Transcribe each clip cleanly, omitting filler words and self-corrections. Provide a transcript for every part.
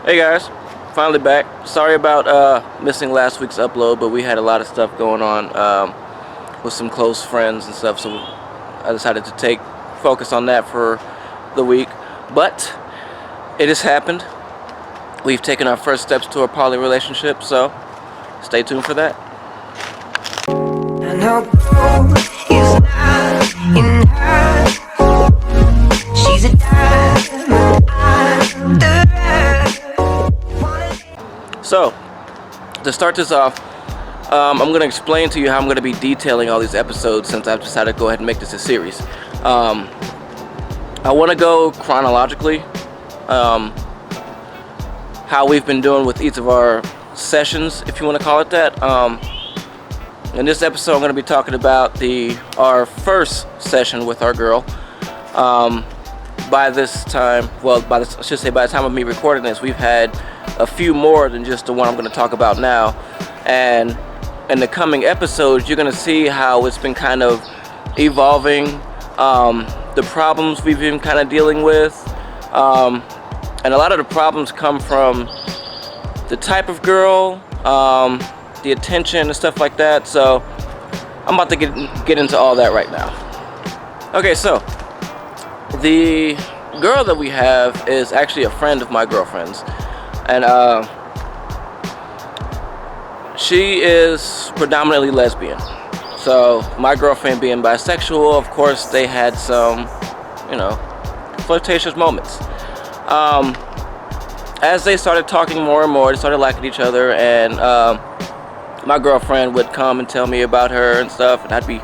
Hey guys, finally back. Sorry about missing last week's upload, but we had a lot of stuff going on with some close friends and stuff, so I decided to take focus on that for the week. But it has happened. We've taken our first steps to a poly relationship, so stay tuned for that. She's a So, to start this off, I'm going to explain to you how I'm going to be detailing all these episodes since I've decided to go ahead and make this a series. I want to go chronologically, how we've been doing with each of our sessions, if you want to call it that. In this episode, I'm going to be talking about our first session with our girl. By this time, well, I should say by the time of me recording this, we've had a few more than just the one I'm going to talk about now. And in the coming episodes, you're going to see how it's been kind of evolving, the problems we've been kind of dealing with. And a lot of the problems come from the type of girl, the attention and stuff like that. So I'm about to get into all that right now. Okay, so the girl that we have is actually a friend of my girlfriend's, and she is predominantly lesbian. So my girlfriend being bisexual, of course, they had some, flirtatious moments. As they started talking more and more, they started liking each other, and my girlfriend would come and tell me about her and stuff, and I'd be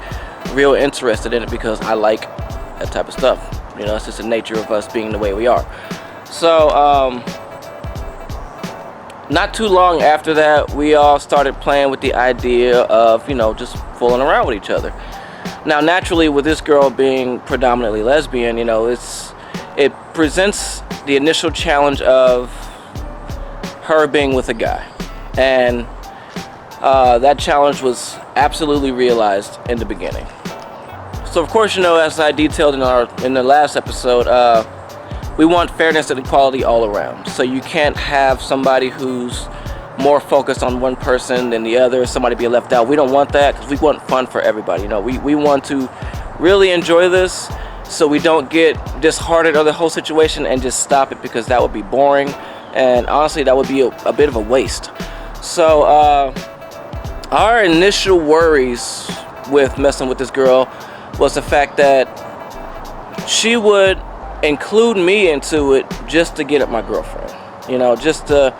real interested in it because I like that type of stuff. It's just the nature of us being the way we are. So, not too long after that, we all started playing with the idea of, just fooling around with each other. Now, naturally, with this girl being predominantly lesbian, it presents the initial challenge of her being with a guy. And that challenge was absolutely realized in the beginning. So of course, as I detailed in the last episode, we want fairness and equality all around. So you can't have somebody who's more focused on one person than the other, somebody be left out. We don't want that because we want fun for everybody. We want to really enjoy this so we don't get disheartened of the whole situation and just stop it, because that would be boring. And honestly, that would be a bit of a waste. So our initial worries with messing with this girl was the fact that she would include me into it just to get at my girlfriend. Just to,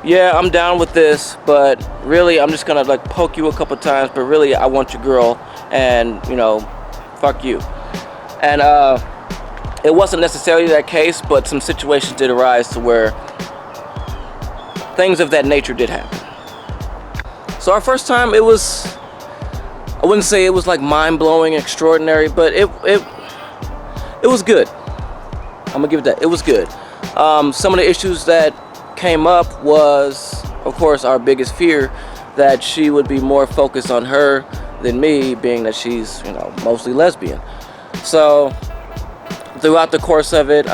yeah, I'm down with this, but really I'm just gonna poke you a couple times, but really I want your girl, and fuck you. And it wasn't necessarily that case, but some situations did arise to where things of that nature did happen. So our first time, I wouldn't say it was mind-blowing, extraordinary, but it was good. I'm gonna give it that. It was good. Some of the issues that came up was, of course, our biggest fear that she would be more focused on her than me, being that she's, mostly lesbian. So throughout the course of it,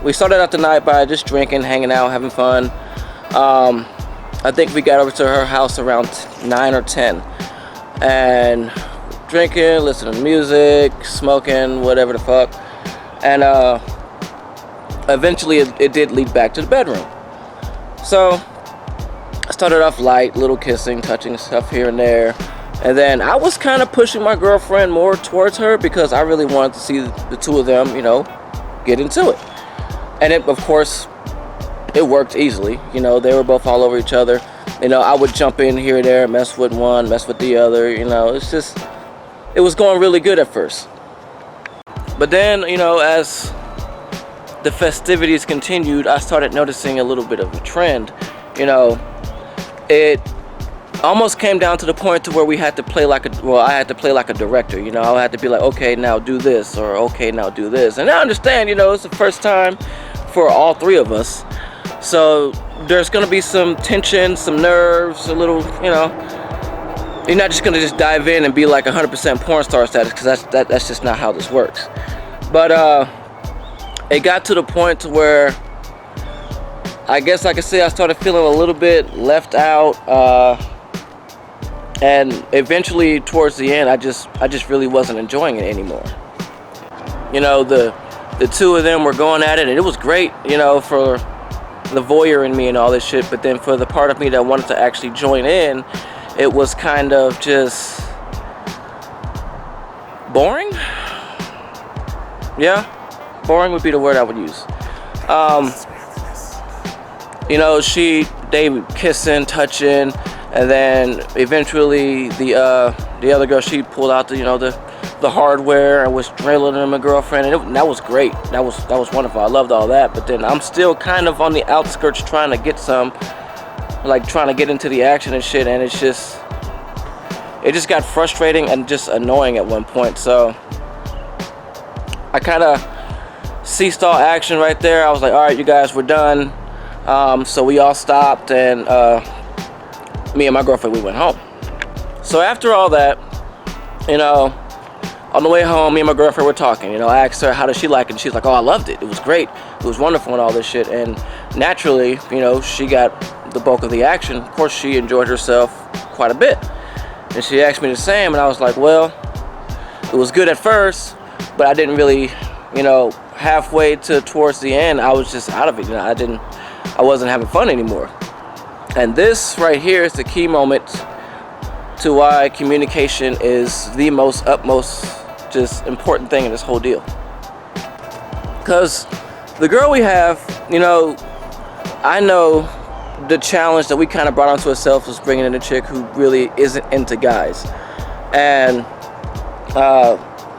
we started out the night by just drinking, hanging out, having fun. I think we got over to her house around 9 or 10. And drinking, listening to music, smoking, whatever the fuck. And eventually it did lead back to the bedroom. So I started off light, little kissing, touching stuff here and there. And then I was kind of pushing my girlfriend more towards her because I really wanted to see the two of them, get into it. And of course, it worked easily. They were both all over each other. I would jump in here and there, mess with one, mess with the other. It was going really good at first. But then, as the festivities continued, I started noticing a little bit of a trend. It almost came down to the point to where I had to play like a director. I had to be like, okay, now do this, or okay, now do this. And I understand, it's the first time for all three of us. So there's going to be some tension, some nerves, a little, you're not just going to just dive in and be like 100% porn star status, because that's just not how this works. But it got to the point to where I guess I could say I started feeling a little bit left out, and eventually towards the end, I just really wasn't enjoying it anymore. You know, the two of them were going at it, and it was great, you know, for the voyeur in me and all this shit. But then for the part of me that wanted to actually join in, it was kind of just boring. Yeah, boring would be the word I would use. You know, they kissing, touching, and then eventually the other girl, she pulled out the hardware and was drilling my girlfriend, and that was great. That was wonderful. I loved all that. But then I'm still kind of on the outskirts trying to get trying to get into the action and shit, and it just got frustrating and just annoying at one point. So I kind of ceased all action right there. I was like, all right, you guys, we're done. So we all stopped, and me and my girlfriend, we went home. So after all that, you know, on the way home, me and my girlfriend were talking. You know, I asked her how does she like it, and she's like, oh, I loved it. It was great. It was wonderful and all this shit. And naturally, you know, she got the bulk of the action. Of course, she enjoyed herself quite a bit. And she asked me the same, and I was like, well, it was good at first, but I didn't really, you know, halfway towards the end, I was just out of it. You know, I wasn't having fun anymore. And this right here is the key moment to why communication is the utmost just important thing in this whole deal. Because the girl we have, you know, I know the challenge that we kind of brought onto ourselves was bringing in a chick who really isn't into guys. And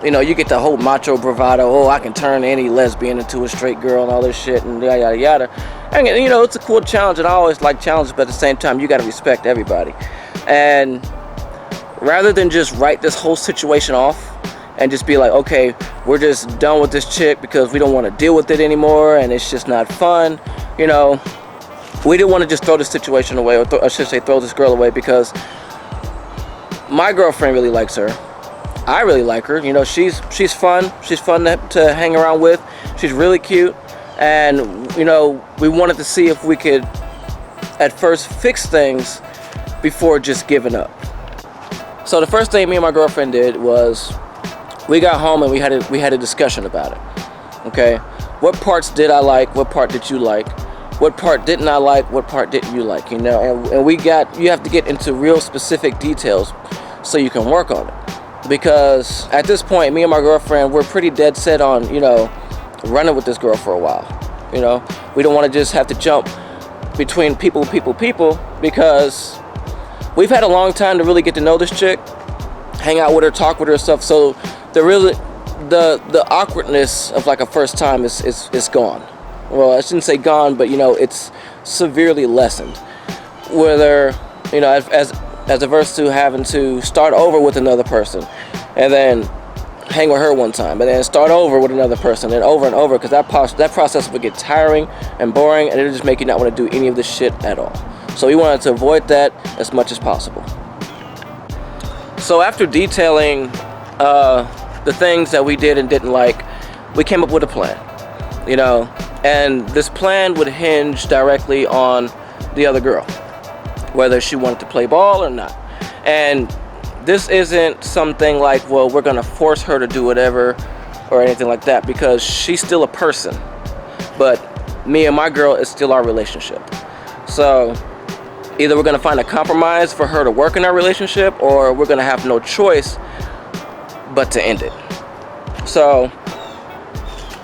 you know, you get the whole macho bravado, oh, I can turn any lesbian into a straight girl and all this shit and yada yada yada. And you know, it's a cool challenge, and I always like challenges, but at the same time, you got to respect everybody. And rather than just write this whole situation off and just be like, okay, we're just done with this chick because we don't want to deal with it anymore and it's just not fun, you know, we didn't want to just throw this situation away, or I should say throw this girl away, because my girlfriend really likes her. I really like her. You know, she's fun. She's fun to hang around with. She's really cute. And, you know, we wanted to see if we could at first fix things before just giving up. So the first thing me and my girlfriend did was we got home and we had a discussion about it. Okay? What parts did I like? What part did you like? What part didn't I like? What part didn't you like? You know, and you have to get into real specific details so you can work on it. Because at this point, me and my girlfriend, we're pretty dead set on, you know, running with this girl for a while. You know, we don't want to just have to jump between people, because we've had a long time to really get to know this chick, hang out with her, talk with her, stuff. So the awkwardness of like a first time is gone. Well, I shouldn't say gone, but you know, it's severely lessened. Whether, you know, as averse to having to start over with another person and then hang with her one time and then start over with another person and over, because that process would get tiring and boring, and it'll just make you not want to do any of this shit at all. So we wanted to avoid that as much as possible. So after detailing the things that we did and didn't like, we came up with a plan, you know, and this plan would hinge directly on the other girl, whether she wanted to play ball or not. And this isn't something like, well, we're gonna force her to do whatever or anything like that, because she's still a person, but me and my girl is still our relationship. So either we're gonna find a compromise for her to work in our relationship, or we're gonna have no choice but to end it. So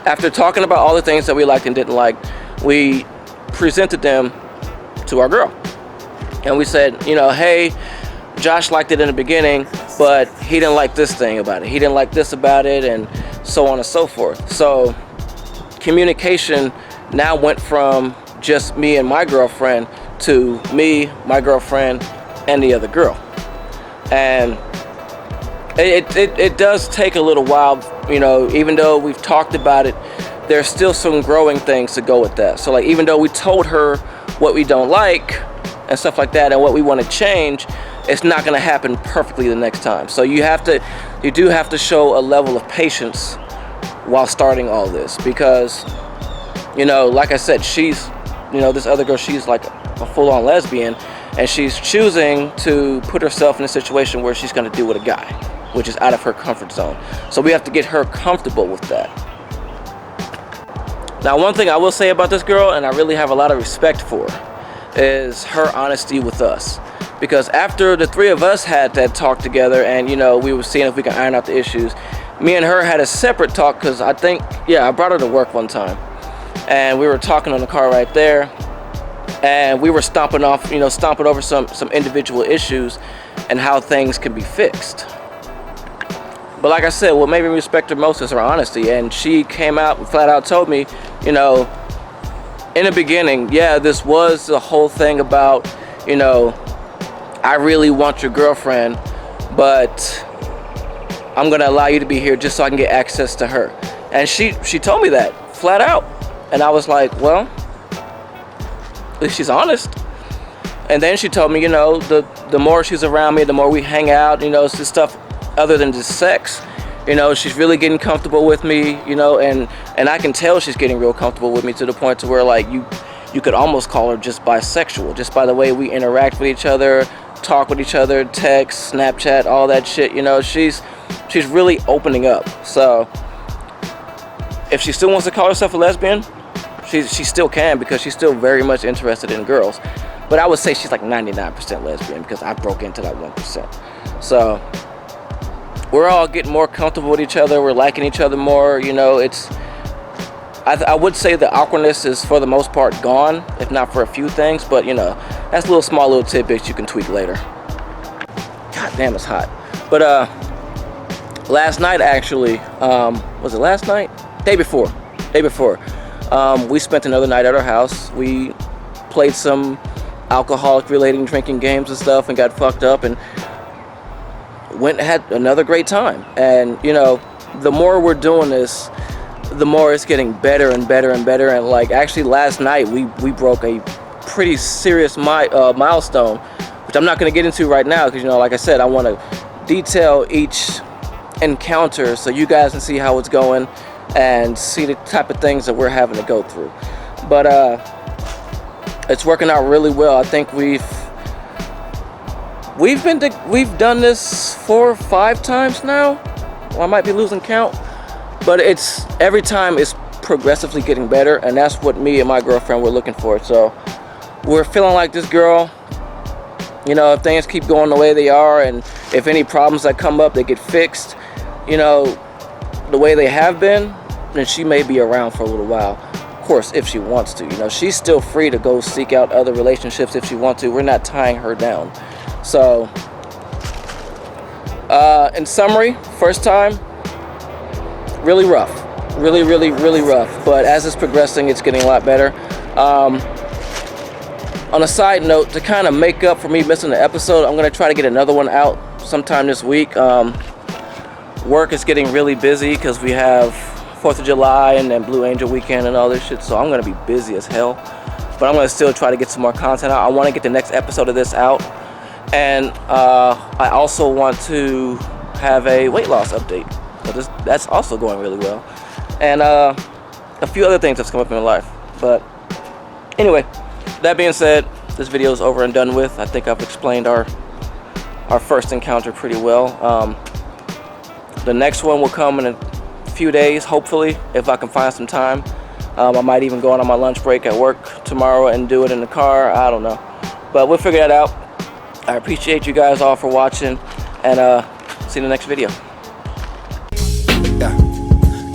after talking about all the things that we liked and didn't like, we presented them to our girl. And we said, you know, hey, Josh liked it in the beginning, but he didn't like this thing about it. He didn't like this about it, and so on and so forth. So communication now went from just me and my girlfriend to me, my girlfriend, and the other girl. And it does take a little while, you know, even though we've talked about it, there's still some growing things to go with that. So like, even though we told her what we don't like and stuff like that and what we want to change, it's not going to happen perfectly the next time. So you do have to show a level of patience while starting all this, because, you know, like I said, she's you know, this other girl, she's like a full-on lesbian, and she's choosing to put herself in a situation where she's going to deal with a guy, which is out of her comfort zone. So we have to get her comfortable with that. Now, one thing I will say about this girl, and I really have a lot of respect for, is her honesty with us. Because after the three of us had that talk together, and you know, we were seeing if we can iron out the issues, me and her had a separate talk, because I think, yeah, I brought her to work one time, and we were talking on the car right there, and we were stomping over some individual issues and how things can be fixed. But like I said, what made me respect her most is her honesty, and she came out and flat out told me, you know, in the beginning, yeah, this was the whole thing about, you know, I really want your girlfriend, but I'm gonna allow you to be here just so I can get access to her. And she told me that flat out, and I was like, well, at least she's honest. And then she told me, you know, the more she's around me, the more we hang out, you know, it's just stuff other than just sex. You know, she's really getting comfortable with me, you know, and I can tell she's getting real comfortable with me to the point to where, like, you could almost call her just bisexual, just by the way we interact with each other, talk with each other, text, Snapchat, all that shit. You know, she's really opening up. So if she still wants to call herself a lesbian, she still can, because she's still very much interested in girls. But I would say she's like 99% lesbian, because I broke into that 1%. So we're all getting more comfortable with each other. We're liking each other more. You know, I would say the awkwardness is for the most part gone, if not for a few things. But you know, that's small little tidbits you can tweak later. God damn, it's hot. But last night actually, was it last night? Day before. We spent another night at our house. We played some alcoholic related drinking games and stuff, and got fucked up, and went and had another great time. And you know, the more we're doing this, the more it's getting better and better and better. And like, actually last night we broke a pretty serious milestone, which I'm not going to get into right now, because you know, like I said, I want to detail each encounter so you guys can see how it's going and see the type of things that we're having to go through. But it's working out really well. I think we've done this 4 or 5 times now. Well, I might be losing count, but it's every time it's progressively getting better, and that's what me and my girlfriend were looking for. So we're feeling like this girl, you know, if things keep going the way they are, and if any problems that come up, they get fixed, you know, the way they have been, then she may be around for a little while. Of course, if she wants to, you know, she's still free to go seek out other relationships if she wants to. We're not tying her down. So in summary, first time, really rough, really rough, but as it's progressing, it's getting a lot better. On a side note, to kind of make up for me missing the episode, I'm going to try to get another one out sometime this week. Work is getting really busy because we have 4th of July and then Blue Angel weekend and all this shit, so I'm going to be busy as hell, but I'm going to still try to get some more content out. I want to get the next episode of this out, and I also want to have a weight loss update. That's also going really well, and a few other things that's come up in my life. But anyway, that being said, this video is over and done with. I think I've explained our first encounter pretty well. The next one will come in a few days, hopefully, if I can find some time. I might even go on my lunch break at work tomorrow and do it in the car. I don't know, but we'll figure that out. I appreciate you guys all for watching, and see you in the next video.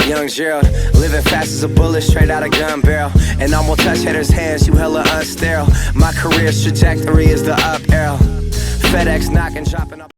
Young Gerald, living fast as a bullet straight out of gun barrel, and I'm gonna touch haters' hands, you hella unsterile. My career's trajectory is the up arrow. FedEx knocking, dropping up.